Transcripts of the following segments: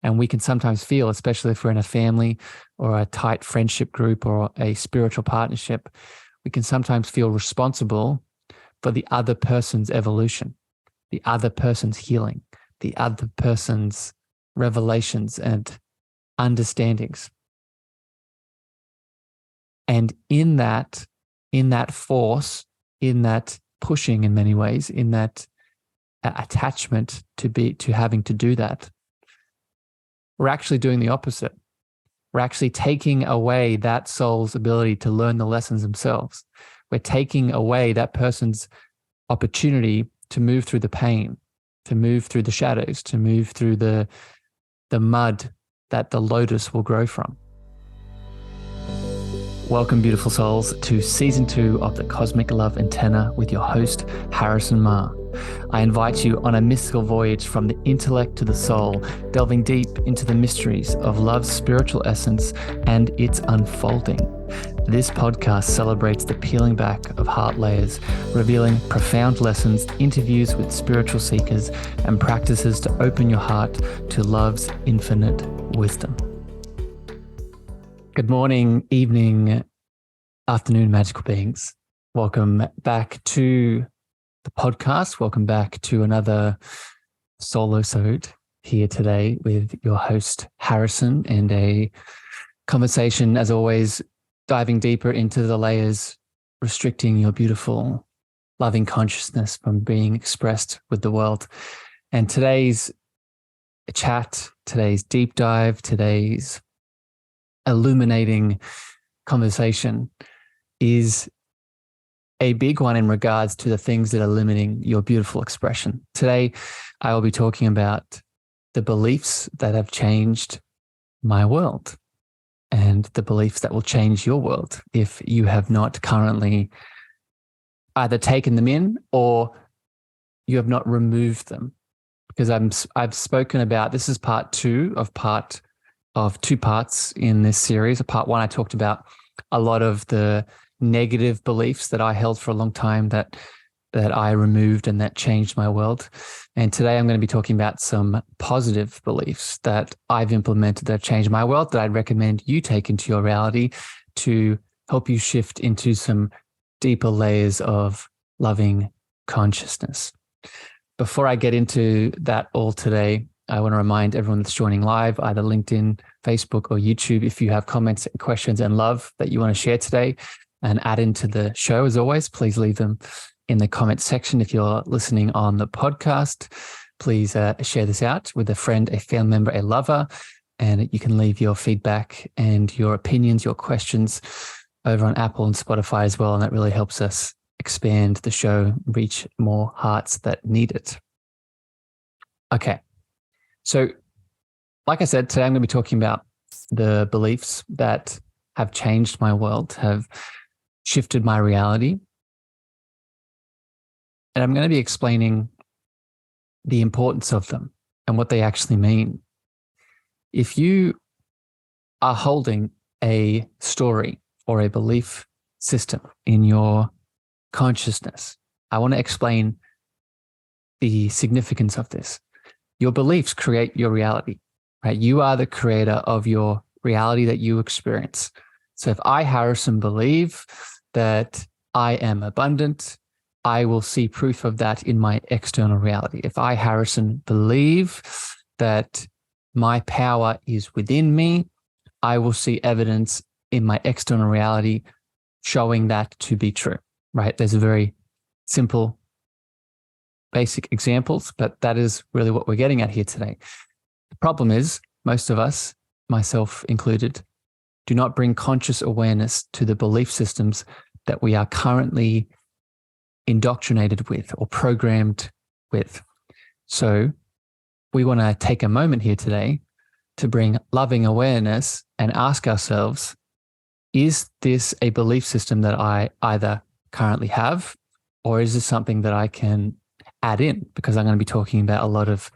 And we can sometimes feel, especially if we're in a family or a tight friendship group or a spiritual partnership, we can sometimes feel responsible for the other person's evolution, the other person's healing, the other person's revelations and understandings. And in that force, in that pushing in many ways, in that attachment to having to do that, we're actually doing the opposite. We're actually taking away that soul's ability to learn the lessons themselves. We're taking away that person's opportunity to move through the pain, to move through the shadows, to move through the mud that the lotus will grow from. Welcome, beautiful souls, to season 2 of the Cosmic Love Antenna with your host, Harrison Ma. I invite you on a mystical voyage from the intellect to the soul, delving deep into the mysteries of love's spiritual essence and its unfolding. This podcast celebrates the peeling back of heart layers, revealing profound lessons, interviews with spiritual seekers, and practices to open your heart to love's infinite wisdom. Good morning, evening, afternoon, magical beings. Welcome back to the podcast. Welcome back to another solo-sode here today with your host, Harrison, and a conversation, as always, diving deeper into the layers, restricting your beautiful, loving consciousness from being expressed with the world. And today's chat, today's deep dive, today's illuminating conversation is a big one in regards to the things that are limiting your beautiful expression. Today, I will be talking about the beliefs that have changed my world and the beliefs that will change your world if you have not currently either taken them in or you have not removed them. Because I've spoken about, this is part 2 of 2 parts in this series. Part 1, I talked about a lot of the negative beliefs that I held for a long time that I removed and that changed my world. And today I'm going to be talking about some positive beliefs that I've implemented that have changed my world that I'd recommend you take into your reality to help you shift into some deeper layers of loving consciousness. Before I get into that all today, I want to remind everyone that's joining live, either LinkedIn, Facebook, or YouTube, if you have comments, questions, and love that you want to share today and add into the show, as always, please leave them in the comment section. If you're listening on the podcast, please share this out with a friend, a family member, a lover, and you can leave your feedback and your opinions, your questions over on Apple and Spotify as well, and that really helps us expand the show, reach more hearts that need it. Okay. So, like I said, today I'm going to be talking about the beliefs that have changed my world, have shifted my reality. And I'm going to be explaining the importance of them and what they actually mean. If you are holding a story or a belief system in your consciousness, I want to explain the significance of this. Your beliefs create your reality, right? You are the creator of your reality that you experience. So if I, Harrison, believe that I am abundant, I will see proof of that in my external reality. If I, Harrison, believe that my power is within me, I will see evidence in my external reality showing that to be true, right? There's a very simple basic examples, but that is really what we're getting at here today. The problem is most of us, myself included, do not bring conscious awareness to the belief systems that we are currently indoctrinated with or programmed with. So we want to take a moment here today to bring loving awareness and ask ourselves, is this a belief system that I either currently have, or is this something that I can add in? Because I'm going to be talking about a lot of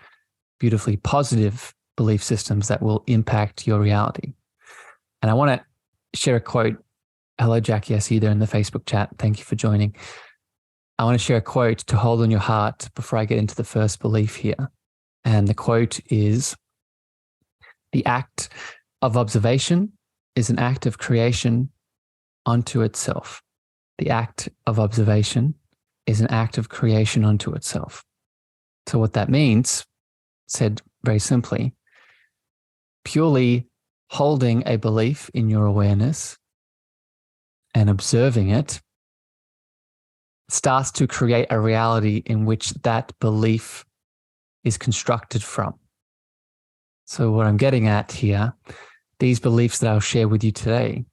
beautifully positive belief systems that will impact your reality. And I want to share a quote. Hello, Jackie. I see you there in the Facebook chat. Thank you for joining. I want to share a quote to hold on your heart before I get into the first belief here. And the quote is, The act of observation is an act of creation unto itself. The act of observation is an act of creation unto itself. So what that means, said very simply, purely holding a belief in your awareness and observing it starts to create a reality in which that belief is constructed from. So what I'm getting at here, these beliefs that I'll share with you today,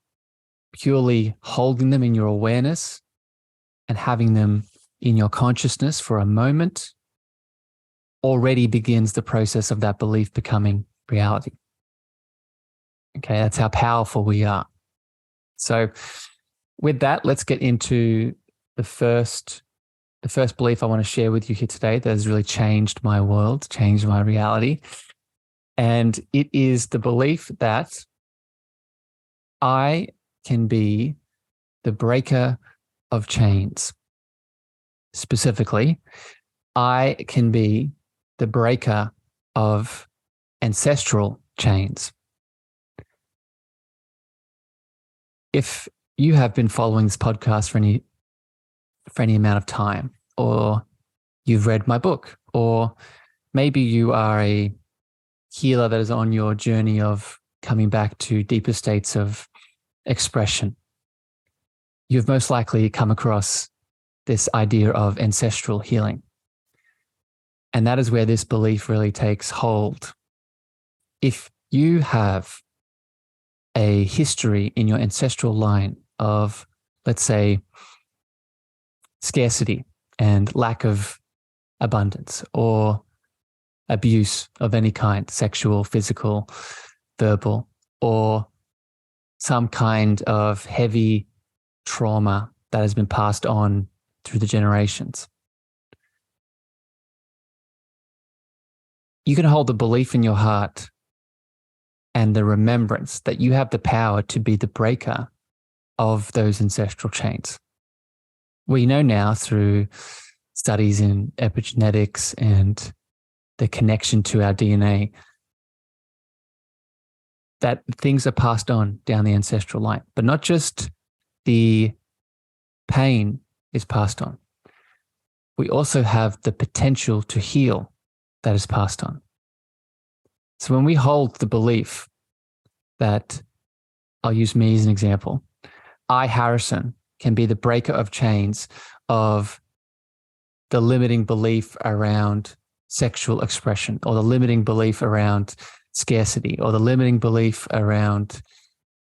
purely holding them in your awareness and having them in your consciousness for a moment already begins the process of that belief becoming reality. Okay, that's how powerful we are. So with that, let's get into the first belief I want to share with you here today that has really changed my world, changed my reality. And it is the belief that I can be the breaker of chains. Specifically, I can be the breaker of ancestral chains. If you have been following this podcast for any amount of time, or you've read my book, or maybe you are a healer that is on your journey of coming back to deeper states of expression, you've most likely come across this idea of ancestral healing. And that is where this belief really takes hold. If you have a history in your ancestral line of, let's say, scarcity and lack of abundance, or abuse of any kind, sexual, physical, verbal, or some kind of heavy trauma that has been passed on through the generations, you can hold the belief in your heart and the remembrance that you have the power to be the breaker of those ancestral chains. We know now through studies in epigenetics and the connection to our DNA that things are passed on down the ancestral line, but not just the pain is passed on. We also have the potential to heal that is passed on. So when we hold the belief that, I'll use me as an example, I, Harrison, can be the breaker of chains of the limiting belief around sexual expression, or the limiting belief around scarcity, or the limiting belief around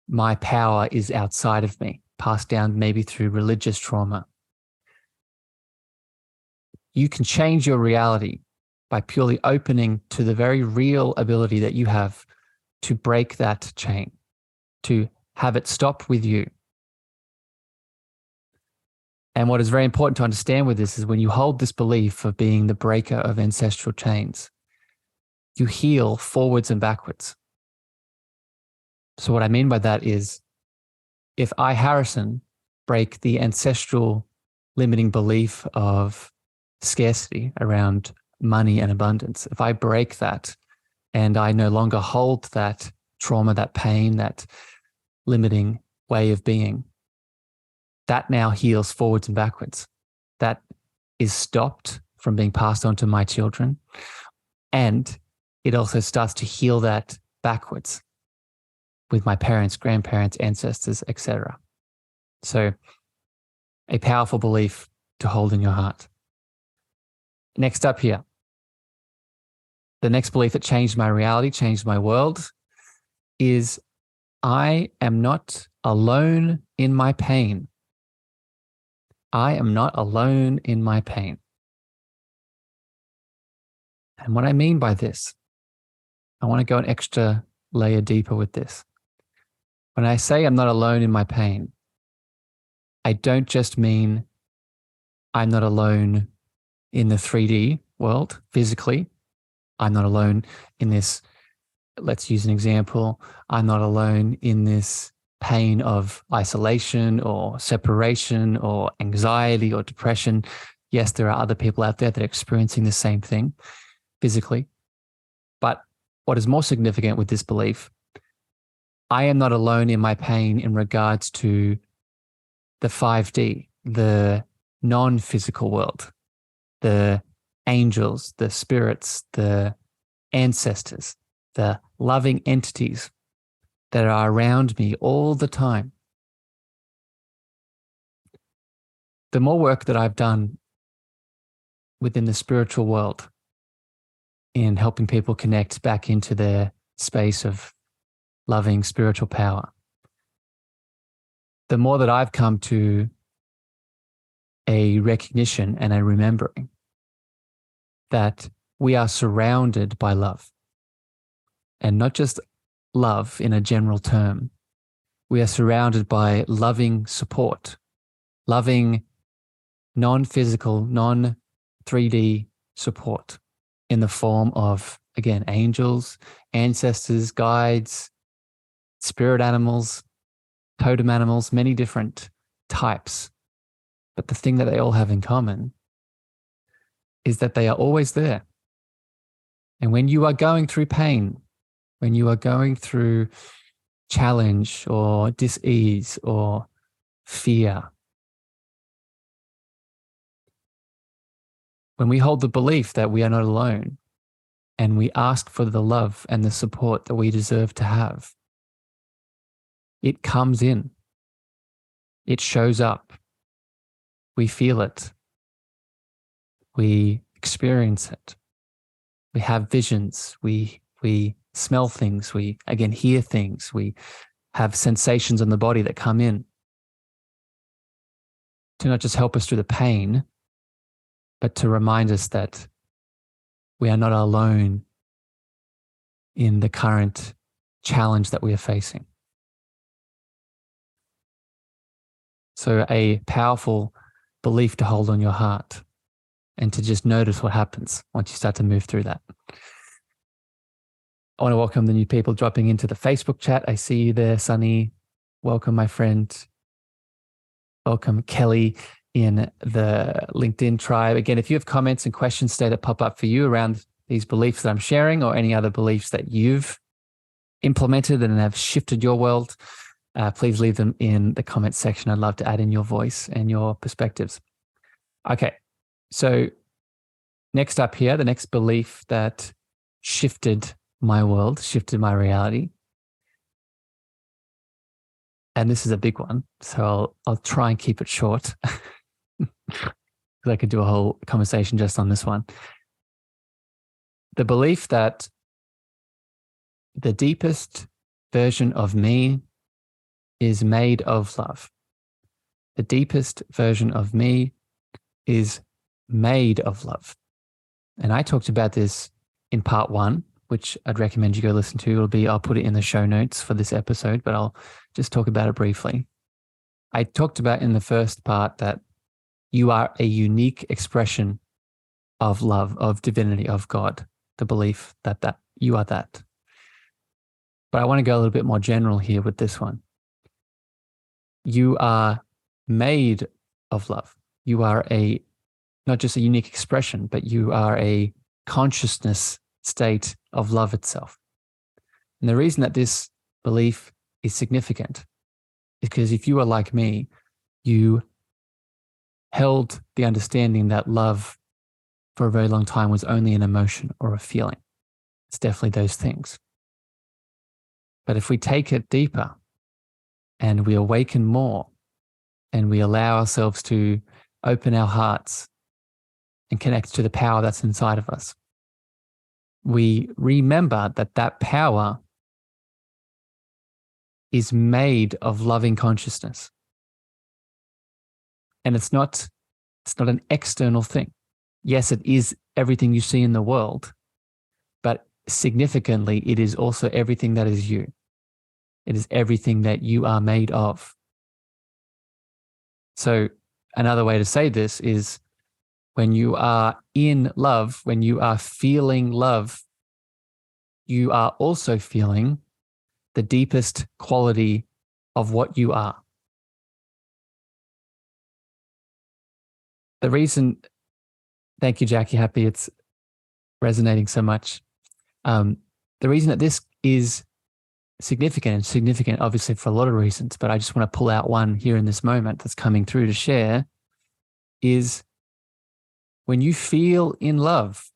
my power is outside of me, passed down maybe through religious trauma. You can change your reality by purely opening to the very real ability that you have to break that chain, to have it stop with you. And what is very important to understand with this is when you hold this belief of being the breaker of ancestral chains, you heal forwards and backwards. So what I mean by that is, if I, Harrison, break the ancestral limiting belief of scarcity around money and abundance, if I break that and I no longer hold that trauma, that pain, that limiting way of being, that now heals forwards and backwards. That is stopped from being passed on to my children. And it also starts to heal that backwards with my parents, grandparents, ancestors, etc. So a powerful belief to hold in your heart. Next up here, the next belief that changed my reality, changed my world, is I am not alone in my pain. I am not alone in my pain. And what I mean by this, I want to go an extra layer deeper with this. When I say I'm not alone in my pain, I don't just mean I'm not alone in the 3D world physically. I'm not alone in this, let's use an example, I'm not alone in this pain of isolation or separation or anxiety or depression. Yes, there are other people out there that are experiencing the same thing physically. But what is more significant with this belief, I am not alone in my pain in regards to the 5D, the non-physical world, the angels, the spirits, the ancestors, the loving entities that are around me all the time. The more work that I've done within the spiritual world in helping people connect back into their space of loving spiritual power, the more that I've come to a recognition and a remembering that we are surrounded by love. And not just love in a general term. We are surrounded by loving support, loving non-physical, non-3D support in the form of, again, angels, ancestors, guides, spirit animals, totem animals, many different types. But the thing that they all have in common is that they are always there. And when you are going through pain, when you are going through challenge or dis-ease or fear, when we hold the belief that we are not alone and we ask for the love and the support that we deserve to have, it comes in. It shows up. We feel it. We experience it. We have visions. We smell things. We, again, hear things. We have sensations on the body that come in to not just help us through the pain, but to remind us that we are not alone in the current challenge that we are facing. So a powerful belief to hold on your heart and to just notice what happens once you start to move through that. I want to welcome the new people dropping into the Facebook chat. I see you there, Sunny. Welcome, my friend. Welcome, Kelly, in the LinkedIn tribe. Again, if you have comments and questions today that pop up for you around these beliefs that I'm sharing or any other beliefs that you've implemented and have shifted your world, please leave them in the comments section. I'd love to add in your voice and your perspectives. Okay, so next up here, the next belief that shifted my world, shifted my reality. And this is a big one, so I'll try and keep it short. Because I could do a whole conversation just on this one. The belief that the deepest version of me is made of love. The deepest version of me is made of love. And I talked about this in part 1, which I'd recommend you go listen to. I'll put it in the show notes for this episode, but I'll just talk about it briefly. I talked about in the first part that you are a unique expression of love, of divinity, of God, the belief that you are that. But I want to go a little bit more general here with this one. You are made of love. You are not just a unique expression, but you are a consciousness state of love itself. And the reason that this belief is significant is because if you are like me, you held the understanding that love for a very long time was only an emotion or a feeling. It's definitely those things. But if we take it deeper and we awaken more and we allow ourselves to open our hearts and connect to the power that's inside of us, we remember that that power is made of loving consciousness. And it's not an external thing. Yes, it is everything you see in the world, but significantly, it is also everything that is you. It is everything that you are made of. So another way to say this is when you are in love, when you are feeling love, you are also feeling the deepest quality of what you are. The reason, thank you, Jackie, happy it's resonating so much. The reason that this is significant obviously for a lot of reasons, but I just want to pull out one here in this moment that's coming through to share, is when you feel in love,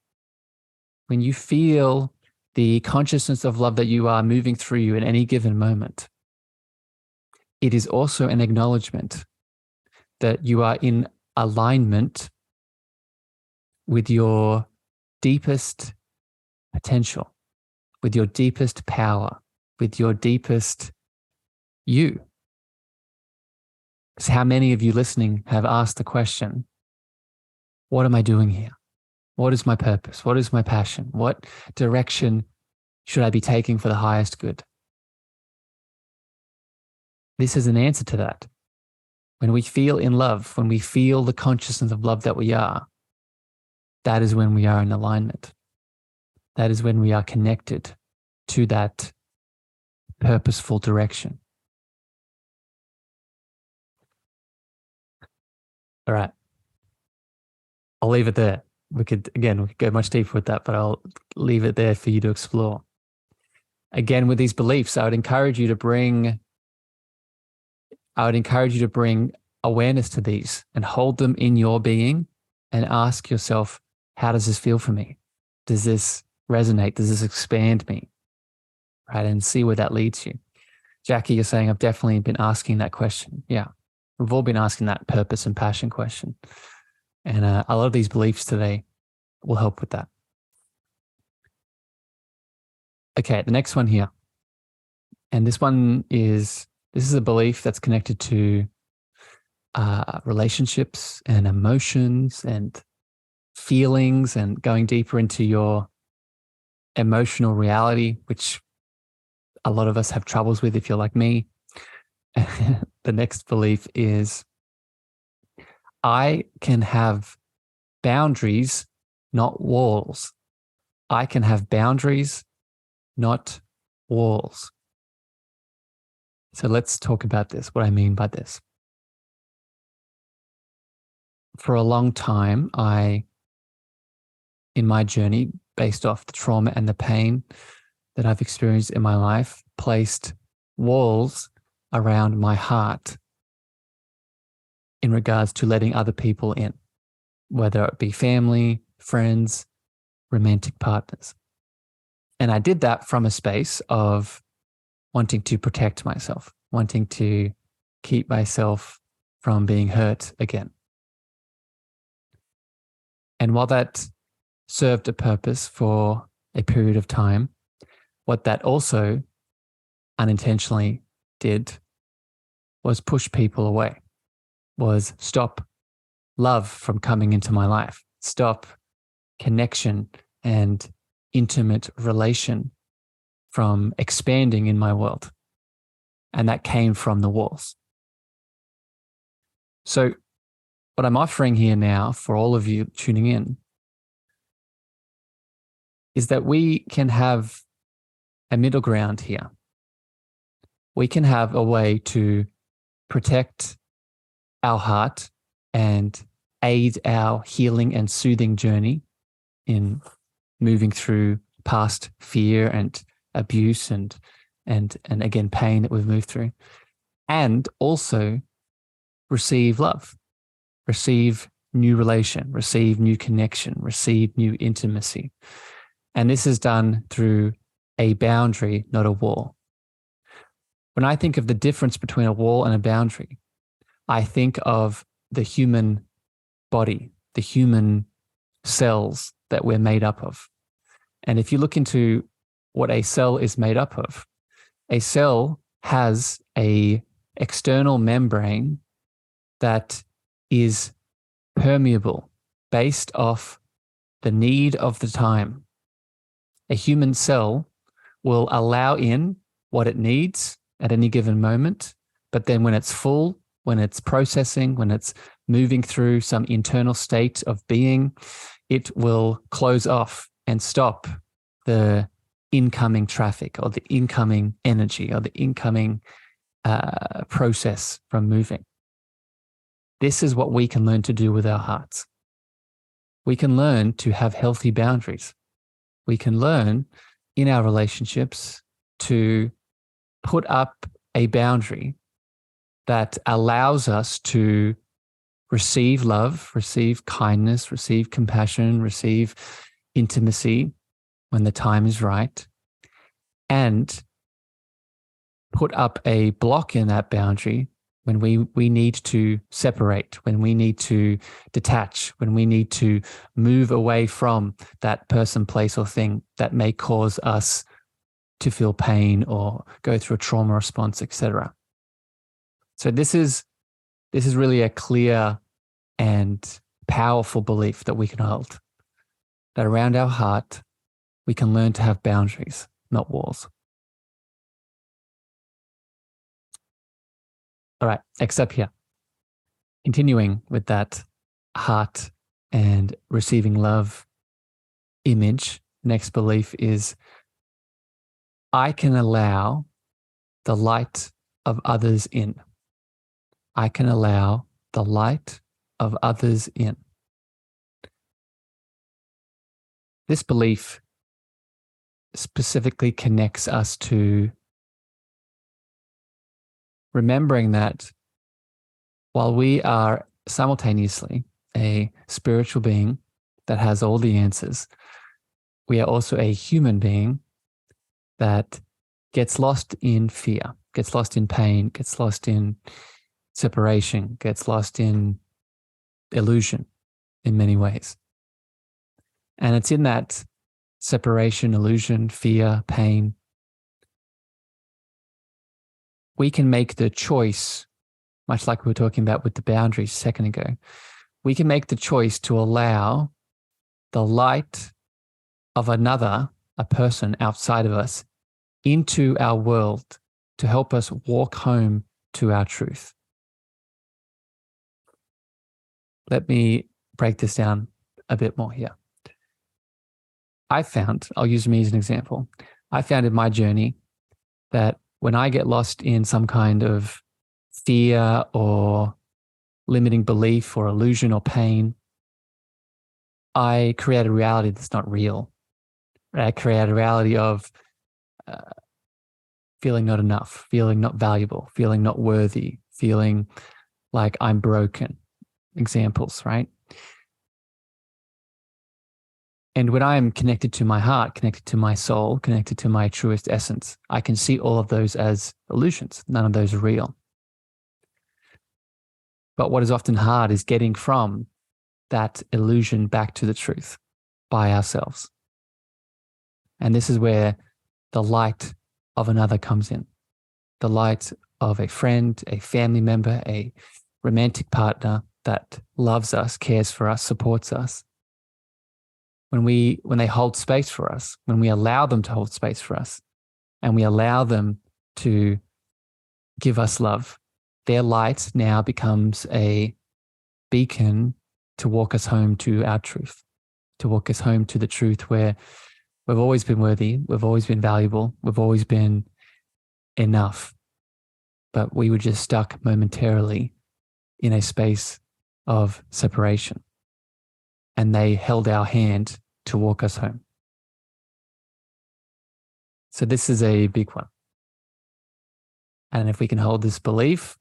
when you feel the consciousness of love that you are moving through you in any given moment, it is also an acknowledgement that you are in alignment with your deepest potential, with your deepest power, with your deepest you. So how many of you listening have asked the question, what am I doing here? What is my purpose? What is my passion? What direction should I be taking for the highest good? This is an answer to that. When we feel in love, when we feel the consciousness of love that we are, that is when we are in alignment. That is when we are connected to that purposeful direction. All right. I'll leave it there. We could go much deeper with that, but I'll leave it there for you to explore. Again, with these beliefs, I would encourage you to bring awareness to these and hold them in your being and ask yourself, how does this feel for me? Does this resonate? Does this expand me? Right? And see where that leads you. Jackie, you're saying I've definitely been asking that question. Yeah. We've all been asking that purpose and passion question. And a lot of these beliefs today will help with that. Okay, the next one here. And this is a belief that's connected to relationships and emotions and feelings and going deeper into your emotional reality, which a lot of us have troubles with if you're like me. The next belief is, I can have boundaries, not walls. I can have boundaries, not walls. So let's talk about this, what I mean by this. For a long time, in my journey, based off the trauma and the pain that I've experienced in my life, placed walls around my heart in regards to letting other people in, whether it be family, friends, romantic partners. And I did that from a space of wanting to protect myself, wanting to keep myself from being hurt again. And while that served a purpose for a period of time, what that also unintentionally did was push people away, was stop love from coming into my life, stop connection and intimate relation from expanding in my world. And that came from the walls. So what I'm offering here now for all of you tuning in is that we can have a middle ground here. We can have a way to protect our heart and aid our healing and soothing journey in moving through past fear and abuse and again pain that we've moved through, and also receive love, receive new relation, receive new connection, receive new intimacy. And this is done through a boundary, not a wall. When I think of the difference between a wall and a boundary, I think of the human body, the human cells that we're made up of. And if you look into what a cell is made up of, a cell has an external membrane that is permeable based off the need of the time. A human cell will allow in what it needs at any given moment, but then when it's full, when it's processing, when it's moving through some internal state of being, it will close off and stop the incoming traffic or the incoming energy or the incoming process from moving. This is what we can learn to do with our hearts. We can learn to have healthy boundaries. We can learn in our relationships to put up a boundary that allows us to receive love, receive kindness, receive compassion, receive intimacy when the time is right, and put up a block in that boundary when we need to separate, when we need to detach, when we need to move away from that person, place, or thing that may cause us to feel pain or go through a trauma response, etc. So this is really a clear and powerful belief that we can hold, that around our heart, we can learn to have boundaries, not walls. All right, next up here. Continuing with that heart and receiving love image, next belief is I can allow the light of others in. I can allow the light of others in. This belief specifically connects us to remembering that while we are simultaneously a spiritual being that has all the answers, we are also a human being that gets lost in fear, gets lost in pain, gets lost in separation, gets lost in illusion in many ways. And it's in that separation, illusion, fear, pain, we can make the choice, much like we were talking about with the boundaries a second ago, we can make the choice to allow the light of another, a person outside of us, into our world to help us walk home to our truth. Let me break this down a bit more here. I'll use me as an example. I found in my journey that when I get lost in some kind of fear or limiting belief or illusion or pain, I create a reality that's not real. I create a reality of feeling not enough, feeling not valuable, feeling not worthy, feeling like I'm broken. Examples, right? And when I am connected to my heart, connected to my soul, connected to my truest essence, I can see all of those as illusions. None of those are real. But what is often hard is getting from that illusion back to the truth by ourselves. And this is where the light of another comes in. The light of a friend, a family member, a romantic partner that loves us, cares for us, supports us. When they hold space for us, when we allow them to hold space for us, and we allow them to give us love, their light now becomes a beacon to walk us home to our truth, to walk us home to the truth where we've always been worthy, we've always been valuable, we've always been enough, but we were just stuck momentarily in a space of separation. And they held our hand to walk us home. So this is a big one. And if we can hold this belief,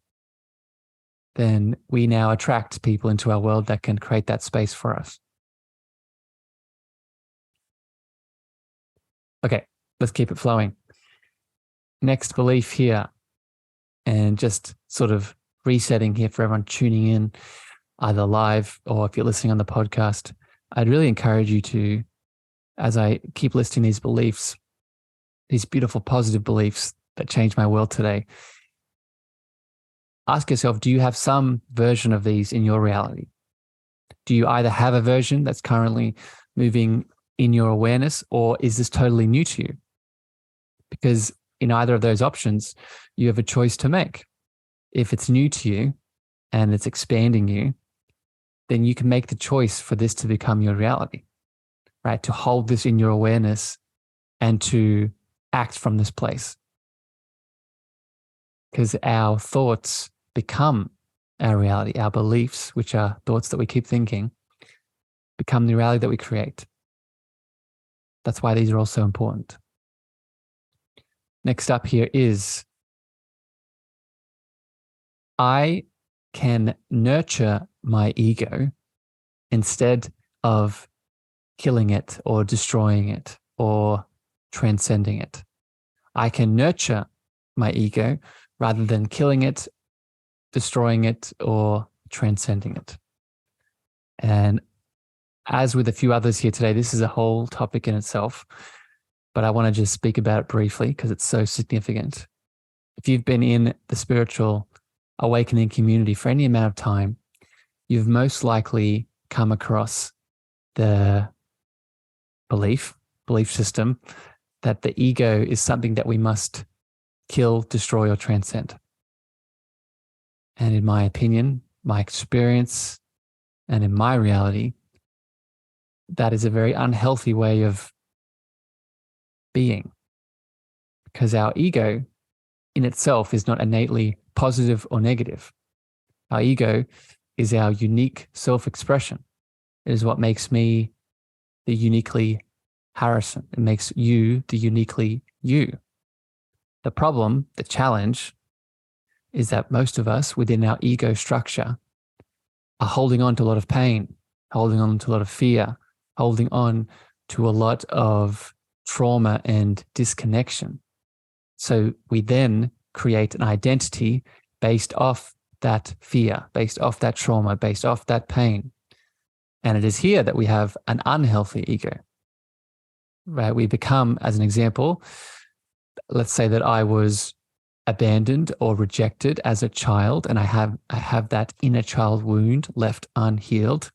then we now attract people into our world that can create that space for us. Okay, let's keep it flowing. Next belief here, and just sort of resetting here for everyone tuning in, either live or if you're listening on the podcast, I'd really encourage you to, as I keep listing these beliefs, these beautiful positive beliefs that changed my world today, ask yourself, do you have some version of these in your reality? Do you either have a version that's currently moving in your awareness, or is this totally new to you? Because in either of those options, you have a choice to make. If it's new to you and it's expanding you, then you can make the choice for this to become your reality, right? To hold this in your awareness and to act from this place. Because our thoughts become our reality. Our beliefs, which are thoughts that we keep thinking, become the reality that we create. That's why these are all so important. Next up here is I can nurture my ego instead of killing it or destroying it or transcending it. I can nurture my ego rather than killing it, destroying it, or transcending it. And as with a few others here today, this is a whole topic in itself, but I want to just speak about it briefly because it's so significant. If you've been in the spiritual awakening community for any amount of time, you've most likely come across the belief system that the ego is something that we must kill, destroy, or transcend. And in my opinion, my experience, and in my reality, that is a very unhealthy way of being, because our ego in itself is not innately positive or negative. Our ego is our unique self-expression. It is what makes me the uniquely Harrison. It makes you the uniquely you. The problem, the challenge, is that most of us within our ego structure are holding on to a lot of pain, holding on to a lot of fear, holding on to a lot of trauma and disconnection. So we then create an identity based off that fear, based off that trauma, based off that pain. And it is here that we have an unhealthy ego, right? We become, as an example, let's say that I was abandoned or rejected as a child, and I have that inner child wound left unhealed.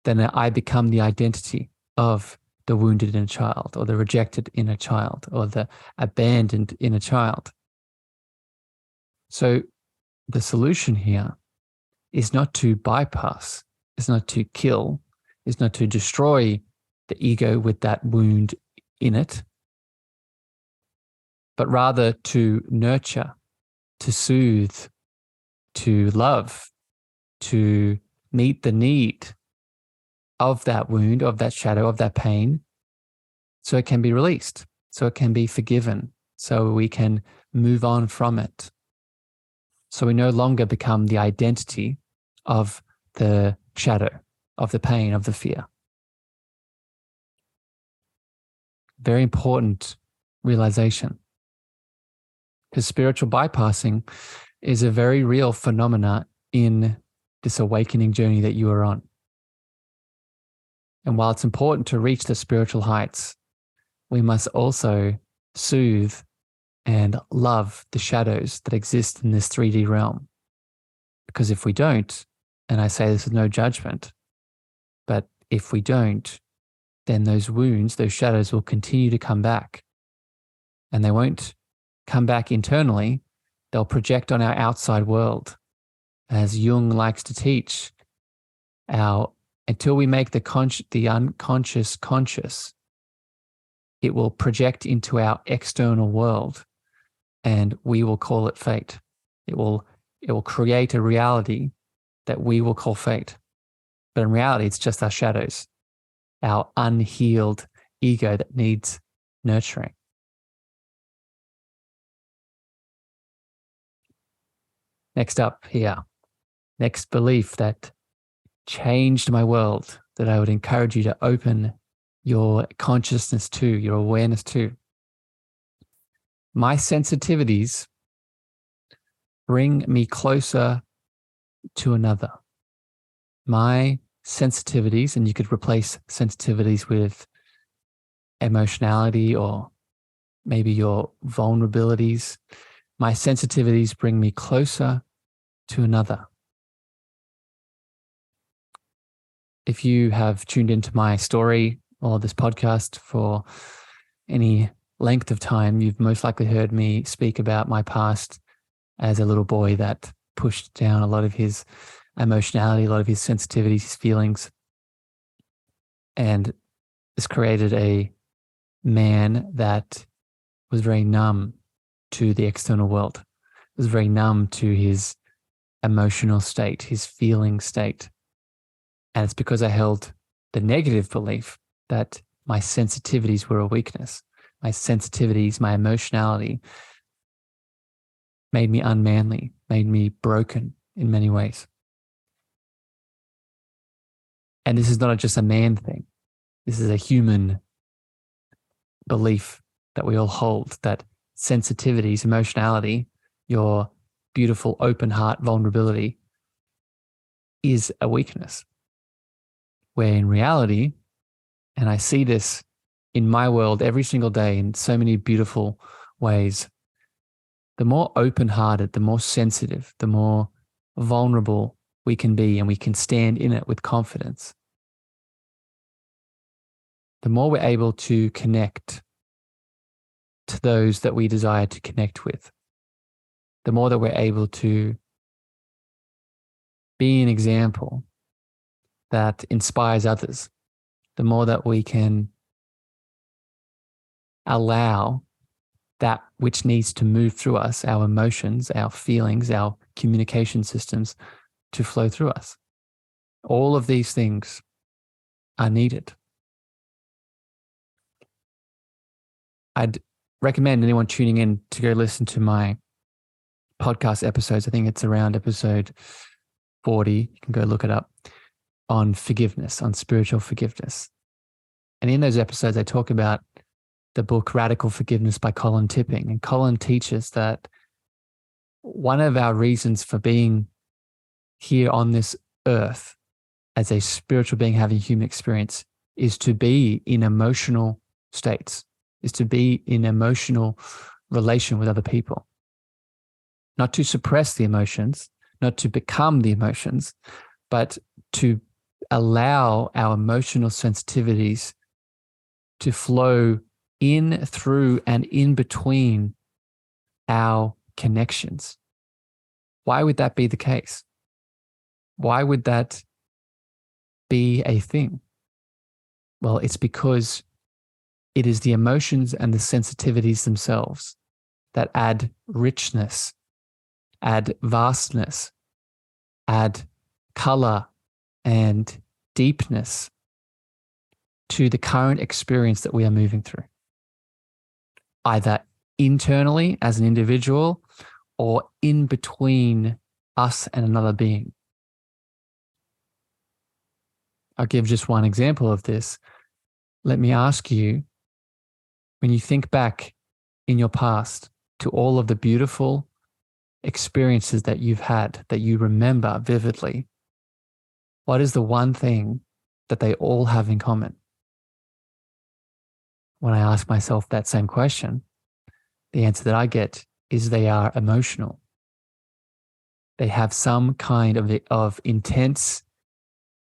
Then I become the identity of the wounded inner child, or the rejected inner child, or the abandoned inner child. So the solution here is not to bypass, is not to kill, is not to destroy the ego with that wound in it, but rather to nurture, to soothe, to love, to meet the need of that wound, of that shadow, of that pain, so it can be released, so it can be forgiven, so we can move on from it. So we no longer become the identity of the shadow, of the pain, of the fear. Very important realization. Because spiritual bypassing is a very real phenomena in this awakening journey that you are on. And while it's important to reach the spiritual heights, we must also soothe and love the shadows that exist in this 3D realm. Because if we don't, and I say this with no judgment, but if we don't, then those wounds, those shadows will continue to come back. And they won't come back internally, they'll project on our outside world. As Jung likes to teach, until we make the unconscious conscious, it will project into our external world, and we will call it fate. It will create a reality that we will call fate. But in reality, it's just our shadows, our unhealed ego that needs nurturing. Next up here, next belief that changed my world, that I would encourage you to open your consciousness to, your awareness to. My sensitivities bring me closer to another. My sensitivities, and you could replace sensitivities with emotionality or maybe your vulnerabilities. My sensitivities bring me closer to another. If you have tuned into my story or this podcast for any length of time, you've most likely heard me speak about my past as a little boy that pushed down a lot of his emotionality, a lot of his sensitivities, his feelings, and this created a man that was very numb to the external world, was very numb to his emotional state, his feeling state. And it's because I held the negative belief that my sensitivities were a weakness, my sensitivities, my emotionality made me unmanly, made me broken in many ways. And this is not just a man thing. This is a human belief that we all hold, that sensitivities, emotionality, your beautiful open heart vulnerability is a weakness. Where in reality, and I see this in my world every single day in so many beautiful ways, the more open-hearted, the more sensitive, the more vulnerable we can be and we can stand in it with confidence, the more we're able to connect to those that we desire to connect with, the more that we're able to be an example that inspires others, the more that we can allow that which needs to move through us, our emotions, our feelings, our communication systems, to flow through us. All of these things are needed. I'd recommend anyone tuning in to go listen to my podcast episodes. I think it's around episode 40. You can go look it up, on forgiveness, on spiritual forgiveness. And in those episodes, I talk about the book Radical Forgiveness by Colin Tipping. And Colin teaches that one of our reasons for being here on this earth as a spiritual being having human experience is to be in emotional states, is to be in emotional relation with other people. Not to suppress the emotions, not to become the emotions, but to allow our emotional sensitivities to flow in, through, and in between our connections. Why would that be the case? Why would that be a thing? Well, it's because it is the emotions and the sensitivities themselves that add richness, add vastness, add color and deepness to the current experience that we are moving through, either internally as an individual or in between us and another being. I'll give just one example of this. Let me ask you, when you think back in your past to all of the beautiful experiences that you've had, that you remember vividly, what is the one thing that they all have in common? When I ask myself that same question, the answer that I get is they are emotional. They have some kind of intense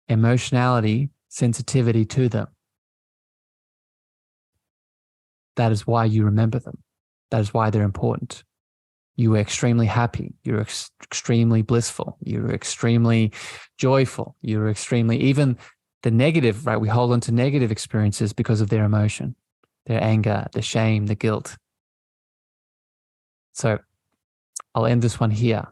emotionality, sensitivity to them. That is why you remember them. That is why they're important. You were extremely happy. You were extremely blissful. You were extremely joyful. You were extremely, even the negative, right? We hold on to negative experiences because of their emotion, their anger, the shame, the guilt. So I'll end this one here.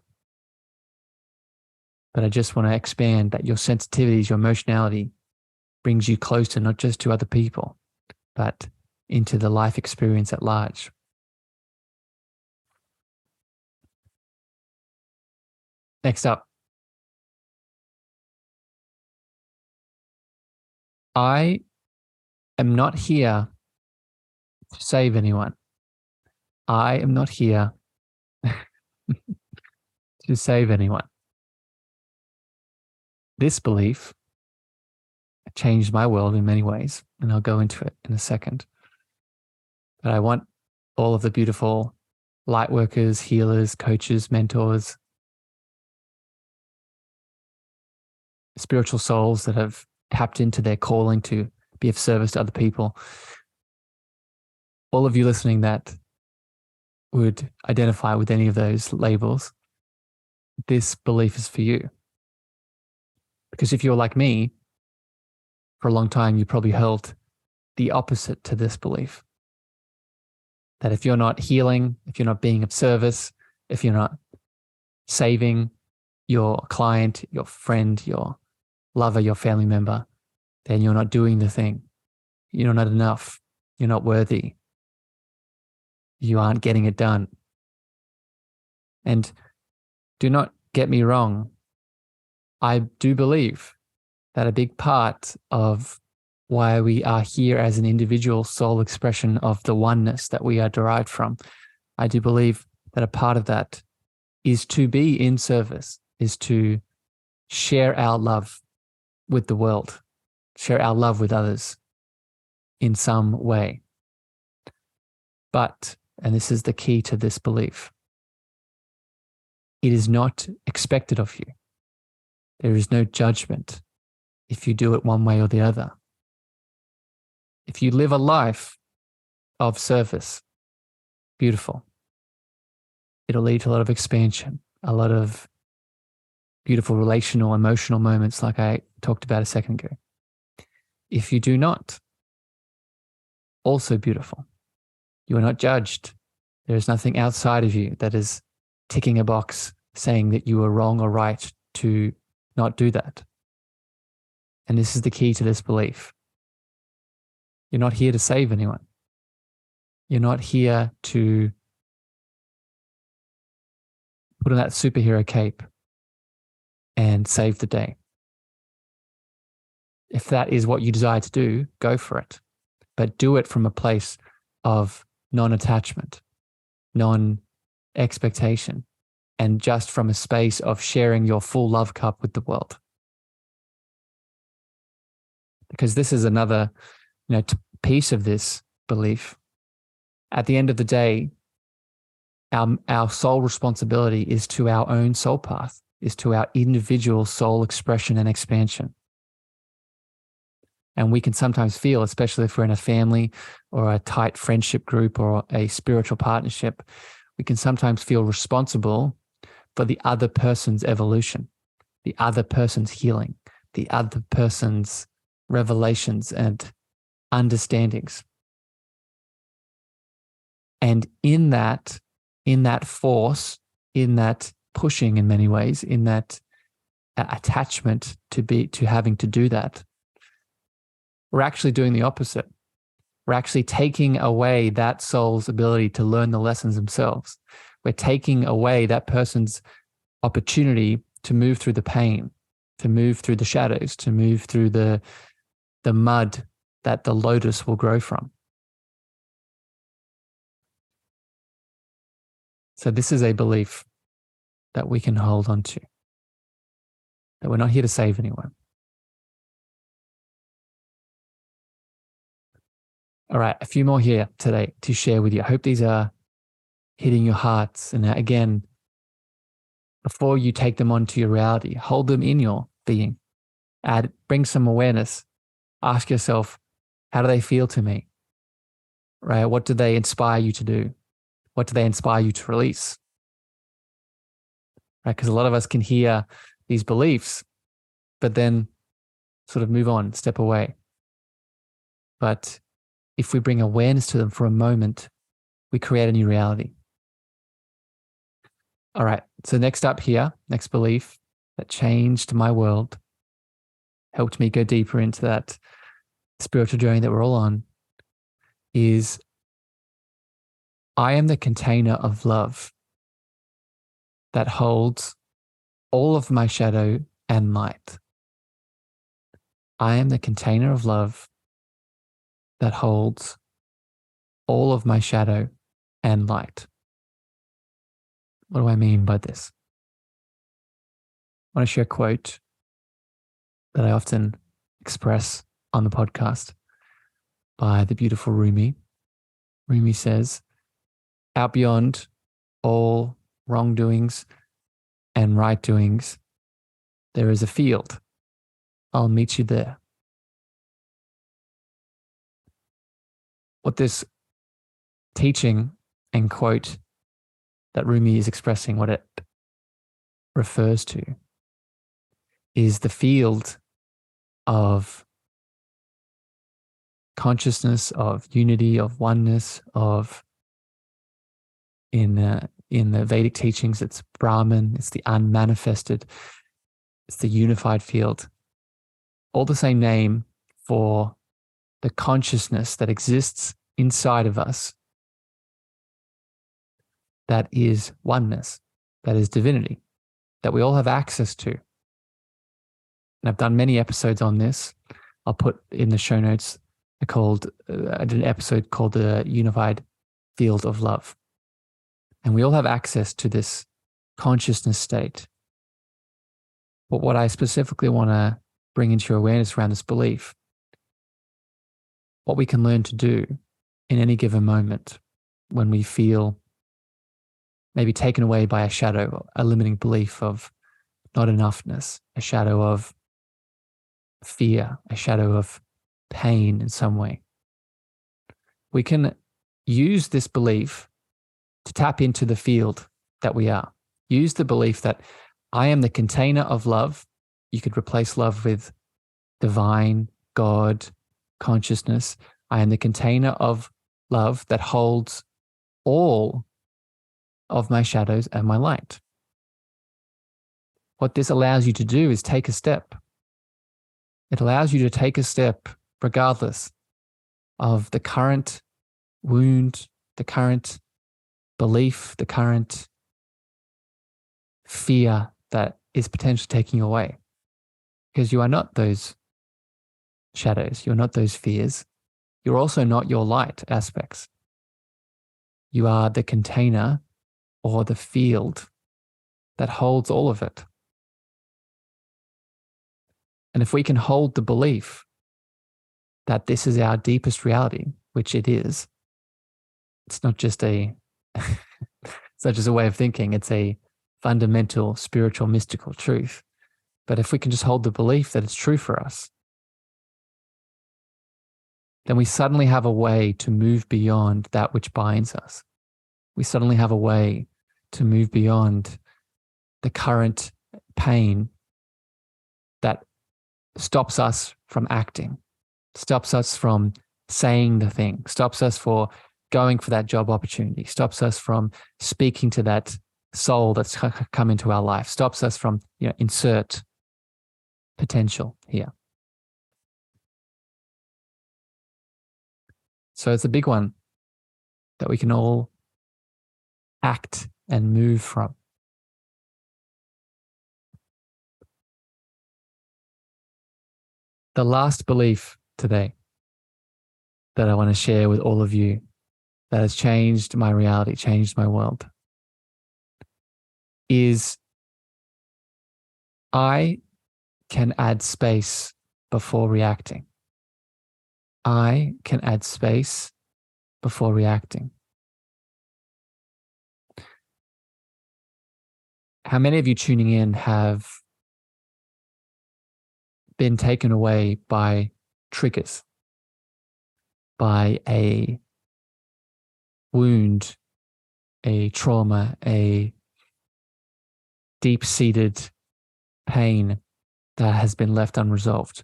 But I just want to expand that your sensitivities, your emotionality brings you closer, not just to other people, but into the life experience at large. Next up, I am not here to save anyone. I am not here to save anyone. This belief changed my world in many ways, and I'll go into it in a second. But I want all of the beautiful light workers, healers, coaches, mentors, spiritual souls that have tapped into their calling to be of service to other people. All of you listening that would identify with any of those labels, this belief is for you. Because if you're like me, for a long time, you probably held the opposite to this belief. That if you're not healing, if you're not being of service, if you're not saving your client, your friend, your lover, your family member, then you're not doing the thing. You're not enough. You're not worthy. you aren't getting it done. And do not get me wrong. I do believe that a big part of why we are here as an individual soul expression of the oneness that we are derived from, I do believe that a part of that is to be in service, is to share our love with the world, share our love with others in some way. But, and this is the key to this belief, it is not expected of you. There is no judgment if you do it one way or the other. If you live a life of service, beautiful. It'll lead to a lot of expansion, a lot of beautiful relational, emotional moments like I talked about a second ago. If you do not, also beautiful. You are not judged. There is nothing outside of you that is ticking a box saying that you are wrong or right to not do that. And this is the key to this belief. You're not here to save anyone. You're not here to put on that superhero cape and save the day. If that is what you desire to do, go for it. But do it from a place of non-attachment, non-expectation, and just from a space of sharing your full love cup with the world. Because this is another, piece of this belief. At the end of the day, our sole responsibility is to our own soul path, is to our individual soul expression and expansion. And we can sometimes feel, especially if we're in a family or a tight friendship group or a spiritual partnership, we can sometimes feel responsible for the other person's evolution, the other person's healing, the other person's revelations and understandings. And in that force, in that pushing in many ways, in that attachment to having to do that, we're actually doing the opposite. We're actually taking away that soul's ability to learn the lessons themselves. We're taking away that person's opportunity to move through the pain, to move through the shadows, to move through the mud that the lotus will grow from. So this is a belief that we can hold on to, that we're not here to save anyone. All right, a few more here today to share with you. I hope these are hitting your hearts. And again, before you take them onto your reality, hold them in your being. Bring some awareness. Ask yourself, how do they feel to me? Right? What do they inspire you to do? What do they inspire you to release? Right? Because a lot of us can hear these beliefs, but then sort of move on, step away. But if we bring awareness to them for a moment, we create a new reality. All right. So next up here, next belief that changed my world, helped me go deeper into that spiritual journey that we're all on, is I am the container of love that holds all of my shadow and light. I am the container of love that holds all of my shadow and light. What do I mean by this? I want to share a quote that I often express on the podcast by the beautiful Rumi. Rumi says, out beyond all wrongdoings and right doings, there is a field. I'll meet you there. What this teaching and quote that Rumi is expressing, what it refers to, is the field of consciousness, of unity, of oneness, of in the Vedic teachings, it's Brahman, it's the unmanifested, it's the unified field. All the same name for the consciousness that exists inside of us that is oneness, that is divinity, that we all have access to. And I've done many episodes on this. I'll put in the show notes I did an episode called The Unified Field of Love. And we all have access to this consciousness state. But what I specifically want to bring into your awareness around this belief, what we can learn to do in any given moment when we feel maybe taken away by a shadow, a limiting belief of not enoughness, a shadow of fear, a shadow of pain in some way. We can use this belief to tap into the field that we are. Use the belief that I am the container of love. You could replace love with divine, God, consciousness. I am the container of love that holds all of my shadows and my light. What this allows you to do is take a step. It allows you to take a step regardless of the current wound, the current belief, the current fear that is potentially taking you away. Because you are not those shadows. You're not those fears. You're also not your light aspects. You are the container or the field that holds all of it. And if we can hold the belief that this is our deepest reality, which it is, it's not just a way of thinking, it's a fundamental spiritual mystical truth. But if we can just hold the belief that it's true for us, then we suddenly have a way to move beyond that which binds us. We suddenly have a way to move beyond the current pain that stops us from acting, stops us from saying the thing, stops us for going for that job opportunity, stops us from speaking to that soul that's come into our life, stops us from, insert potential here. So it's a big one that we can all act and move from. The last belief today that I want to share with all of you that has changed my reality, changed my world, is I can add space before reacting. I can add space before reacting. How many of you tuning in have been taken away by triggers, by a wound, a trauma, a deep-seated pain that has been left unresolved?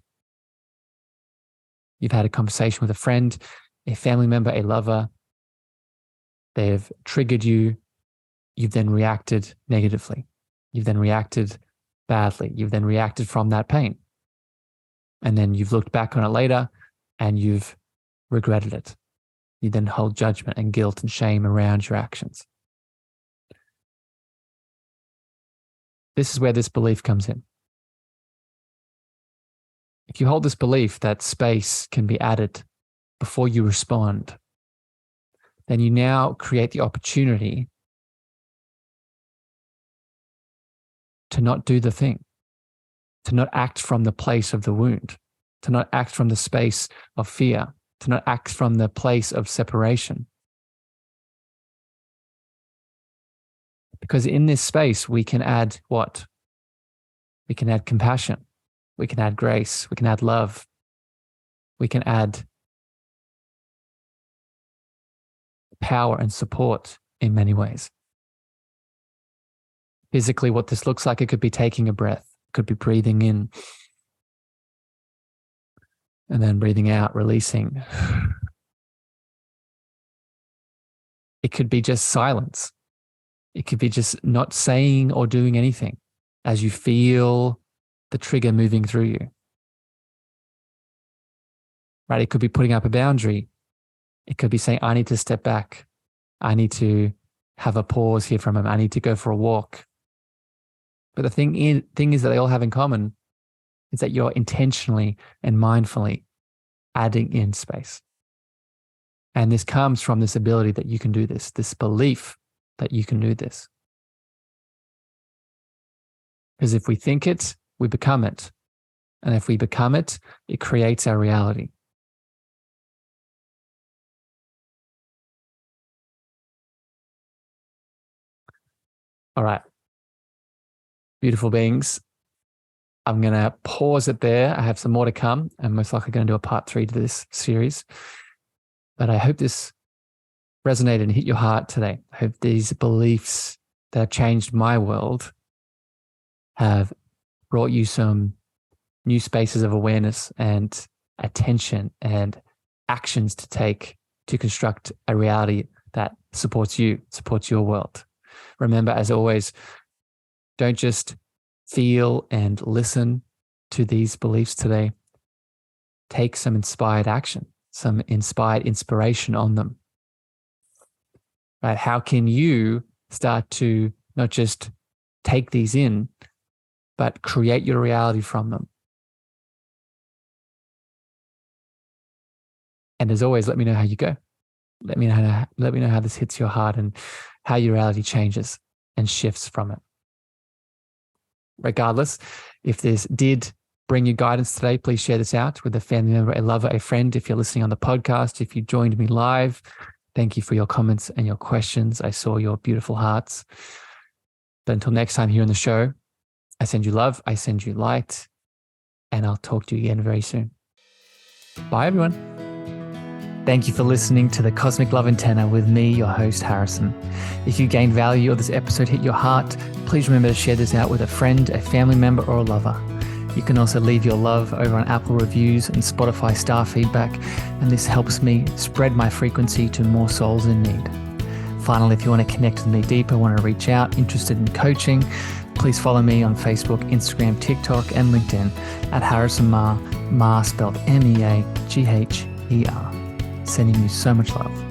You've had a conversation with a friend, a family member, a lover. They've triggered you. You've then reacted negatively. You've then reacted badly. You've then reacted from that pain. And then you've looked back on it later and you've regretted it. You then hold judgment and guilt and shame around your actions. This is where this belief comes in. If you hold this belief that space can be added before you respond, then you now create the opportunity to not do the thing, to not act from the place of the wound, to not act from the space of fear, to not act from the place of separation. Because in this space, we can add what? We can add compassion. We can add grace. We can add love. We can add power and support in many ways. Physically, what this looks like, it could be taking a breath. It could be breathing in and then breathing out, releasing. It could be just silence. It could be just not saying or doing anything as you feel the trigger moving through you. Right? It could be putting up a boundary. It could be saying, I need to step back. I need to have a pause here from them. I need to go for a walk. But the thing is that they all have in common is that you're intentionally and mindfully adding in space. And this comes from this ability that you can do this belief that you can do this. Because if we think it, we become it. And if we become it, it creates our reality. All right. Beautiful beings. I'm going to pause it there. I have some more to come. I'm most likely going to do a part 3 to this series. But I hope this resonated and hit your heart today. I hope these beliefs that have changed my world have brought you some new spaces of awareness and attention and actions to take to construct a reality that supports you, supports your world. Remember, as always, don't just feel and listen to these beliefs today. Take some inspired action, some inspired inspiration on them. Right? How can you start to not just take these in, but create your reality from them? And as always, let me know how you go. Let me know how this hits your heart and how your reality changes and shifts from it. Regardless, if this did bring you guidance today, please share this out with a family member, a lover, a friend. If you're listening on the podcast, if you joined me live, thank you for your comments and your questions. I saw your beautiful hearts. But until next time here on the show, I send you love, I send you light, and I'll talk to you again very soon. Bye, everyone. Thank you for listening to the Cosmic Love Antenna with me, your host, Harrison. If you gained value or this episode hit your heart, please remember to share this out with a friend, a family member, or a lover. You can also leave your love over on Apple reviews and Spotify star feedback, and this helps me spread my frequency to more souls in need. Finally, if you want to connect with me deeper, want to reach out, interested in coaching, please follow me on Facebook, Instagram, TikTok, and LinkedIn at Harrison Meagher, spelled Meagher. Sending you so much love.